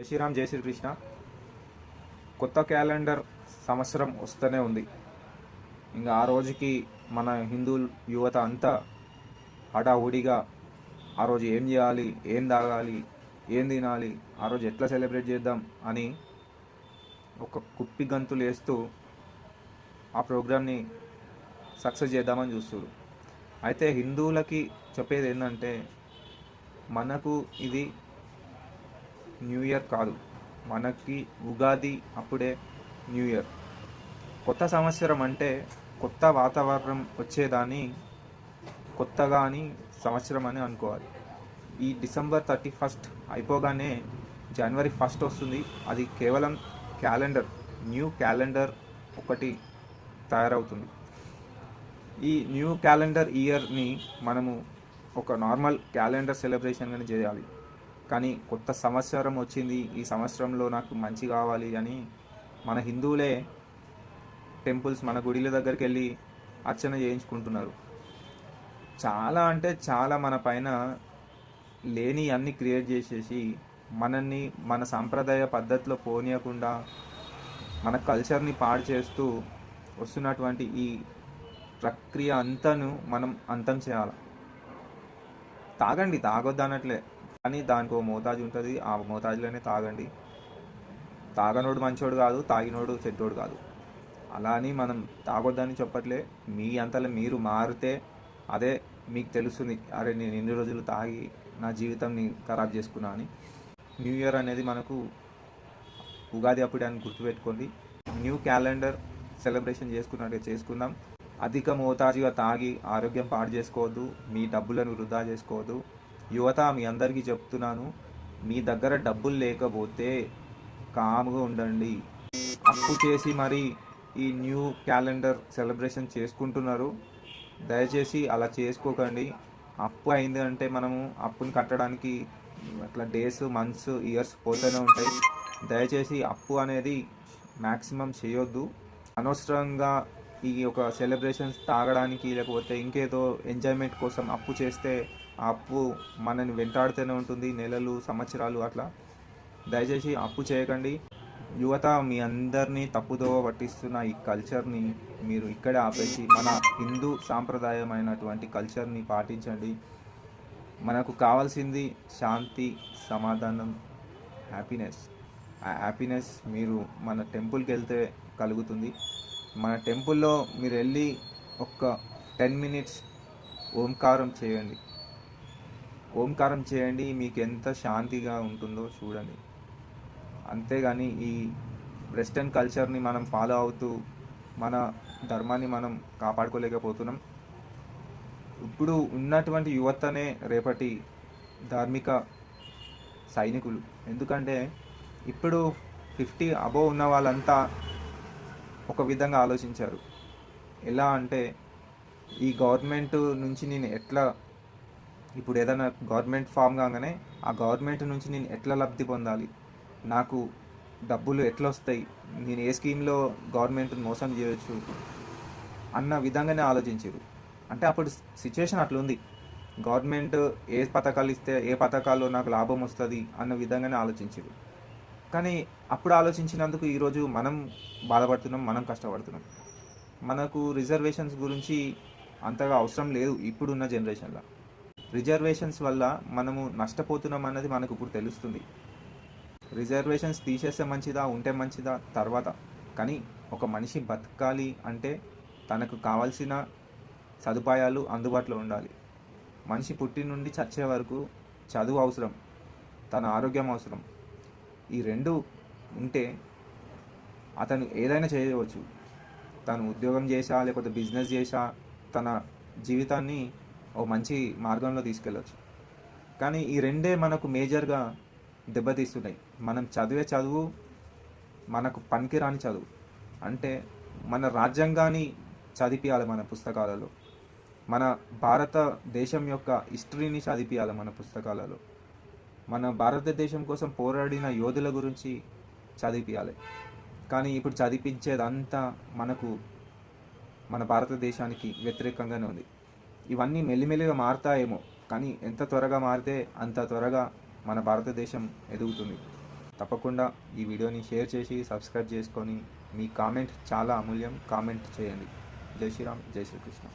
జై శ్రీరామ్, జై శ్రీకృష్ణ. కొత్త క్యాలెండర్ సంవత్సరం వస్తూనే ఉంది. ఇంకా ఆ రోజుకి మన హిందూ యువత అంతా హడావుడిగా ఆ రోజు ఏం చేయాలి, ఏం తాగాలి, ఏం తినాలి, ఆ రోజు ఎట్లా సెలబ్రేట్ చేద్దాం అని ఒక కుప్పి గంతులు వేస్తూ ఆ ప్రోగ్రామ్ని సక్సెస్ చేద్దామని చూస్తారు. అయితే హిందువులకి చెప్పేది ఏంటంటే, మనకు ఇది న్యూ ఇయర్ కాదు, మనకి ఉగాది అప్పుడే న్యూ ఇయర్. కొత్త సంవత్సరం అంటే కొత్త వాతావరణం వచ్చేదాన్ని కొత్తగా అని సంవత్సరం అని అనుకోవాలి. ఈ డిసెంబర్ 31 అయిపోగానే జనవరి 1 వస్తుంది. అది కేవలం క్యాలెండర్, న్యూ క్యాలెండర్ ఒకటి తయారవుతుంది. ఈ న్యూ క్యాలెండర్ ఇయర్ని మనము ఒక నార్మల్ క్యాలెండర్ సెలబ్రేషన్గానే చేయాలి. కానీ కొత్త సంవత్సరం వచ్చింది, ఈ సంవత్సరంలో నాకు మంచి కావాలి అని మన హిందువులే టెంపుల్స్, మన గుడిల దగ్గరికి వెళ్ళి అర్చన చేయించుకుంటున్నారు. చాలా అంటే చాలా మన పైన లేని అన్ని క్రియేట్ చేసేసి మనల్ని మన సాంప్రదాయ పద్ధతిలో పోనీయకుండా మన కల్చర్ని పాడు చేస్తూ వస్తున్నటువంటి ఈ ప్రక్రియ అంతాను మనం అంతం చేయాలి. తాగండి, తాగొద్దు అనట్లే, కానీ దానికి ఒక మోతాజు ఉంటుంది. ఆ మోతాజులోనే తాగండి. తాగనోడు మంచోడు కాదు, తాగినోడు చెడ్డోడు కాదు. అలా అని మనం తాగొద్దని చెప్పట్లే. మీ అంతలో మీరు మారితే అదే మీకు తెలుస్తుంది, అరే నేను ఎన్ని రోజులు తాగి నా జీవితాన్ని ఖరాబ్ చేసుకున్నా అని. న్యూ ఇయర్ అనేది మనకు ఉగాది అప్పుడే అని గుర్తుపెట్టుకోండి. న్యూ క్యాలెండర్ సెలబ్రేషన్ చేసుకున్నట్టే చేసుకుందాం. అధిక మోతాజుగా తాగి ఆరోగ్యం పాడు చేసుకోవద్దు, మీ డబ్బులను వృధా చేసుకోవద్దు. యువత, మీ అందరికీ చెప్తున్నాను, మీ దగ్గర డబ్బులు లేకపోతే కామ్గా ఉండండి. అప్పు చేసి మరి ఈ న్యూ క్యాలెండర్ సెలబ్రేషన్ చేసుకుంటున్నారు. దయచేసి అలా చేసుకోకండి. అప్పు అయింది అంటే మనము అప్పుని కట్టడానికి అట్లా డేస్, మంత్స్, ఇయర్స్ పోతూనే ఉంటాయి. దయచేసి అప్పు అనేది మ్యాక్సిమం చేయొద్దు. అనవసరంగా ఈ ఒక సెలబ్రేషన్స్ తాగడానికి లేకపోతే ఇంకేదో ఎంజాయ్మెంట్ కోసం అప్పు చేస్తే ఆ అప్పు మనని వెంటాడుతూనే ఉంటుంది, నెలలు, సంవత్సరాలు అట్లా. దయచేసి అప్పు చేయకండి. యువత, మీ అందరినీ తప్పుదోవ పట్టిస్తున్న ఈ కల్చర్ని మీరు ఇక్కడే ఆపేసి మన హిందూ సాంప్రదాయమైనటువంటి కల్చర్ని పాటించండి. మనకు కావాల్సింది శాంతి, సమాధానం, హ్యాపీనెస్. ఆ హ్యాపీనెస్ మీరు మన టెంపుల్కి వెళ్తే కలుగుతుంది. మన టెంపుల్లో మీరు వెళ్ళి ఒక 10 minutes ఓంకారం చేయండి. ఓంకారం చేయండి, మీకు ఎంత శాంతిగా ఉంటుందో చూడండి. అంతేగాని ఈ వెస్టర్న్ కల్చర్ని మనం ఫాలో అవుతూ మన ధర్మాన్ని మనం కాపాడుకోలేకపోతున్నాం. ఇప్పుడు ఉన్నటువంటి యువతనే రేపటి ధార్మిక సైనికులు. ఎందుకంటే ఇప్పుడు 50 అబోవ్ ఉన్న వాళ్ళంతా ఒక విధంగా ఆలోచించారు. ఎలా అంటే, ఈ గవర్నమెంట్ నుంచి నేను ఎట్లా, ఇప్పుడు ఏదైనా గవర్నమెంట్ ఫామ్ కాగానే ఆ గవర్నమెంట్ నుంచి నేను ఎట్లా లబ్ధి పొందాలి, నాకు డబ్బులు ఎట్లా వస్తాయి, నేను ఏ స్కీమ్లో గవర్నమెంట్ మోసం చేయొచ్చు అన్న విధంగానే ఆలోచించారు. అంటే అప్పుడు సిచ్యువేషన్ అట్లా ఉంది. గవర్నమెంట్ ఏ పథకాలు ఇస్తే ఏ పథకాల్లో నాకు లాభం వస్తుంది అన్న విధంగానే ఆలోచించారు. కానీ అప్పుడు ఆలోచించినందుకు ఈరోజు మనం బాధపడుతున్నాం, మనం కష్టపడుతున్నాం. మనకు రిజర్వేషన్స్ గురించి అంతగా అవసరం లేదు ఇప్పుడున్న జనరేషన్లో. రిజర్వేషన్స్ వల్ల మనము నష్టపోతున్నాం అన్నది మనకు ఇప్పుడు తెలుస్తుంది. రిజర్వేషన్స్ తీసేస్తే మంచిదా, ఉంటే మంచిదా తర్వాత. కానీ ఒక మనిషి బతకాలి అంటే తనకు కావాల్సిన సదుపాయాలు అందుబాటులో ఉండాలి. మనిషి పుట్టి నుండి చచ్చే వరకు చదువు అవసరం, తన ఆరోగ్యం అవసరం. ఈ రెండు ఉంటే అతను ఏదైనా చేయవచ్చు. తను ఉద్యోగం చేసా లేకపోతే బిజినెస్ చేసా తన జీవితాన్ని ఓ మంచి మార్గంలో తీసుకెళ్ళవచ్చు. కానీ ఈ రెండే మనకు మేజర్గా దెబ్బతీస్తున్నాయి. మనం చదివే చదువు మనకు పనికిరాని చదువు. అంటే మన రాజ్యాంగాన్ని చదివించాలి మన పుస్తకాలలో, మన భారతదేశం యొక్క హిస్టరీని చదివించాలి మన పుస్తకాలలో, మన భారతదేశం కోసం పోరాడిన యోధుల గురించి చదివించాలి. కానీ ఇప్పుడు చదివించేదంతా మనకు మన భారతదేశానికి వ్యతిరేకంగానే ఉంది. ఇవన్నీ మెల్లిమెల్లిగా మారుతాయేమో, కానీ ఎంత త్వరగా మారితే అంత త్వరగా మన భారతదేశం ఎదుగుతుంది. తప్పకుండా ఈ వీడియోని షేర్ చేసి సబ్స్క్రైబ్ చేసుకొని మీ కామెంట్ చాలా అమూల్యం, కామెంట్ చేయండి. జై శ్రీరామ్, జై శ్రీకృష్ణ.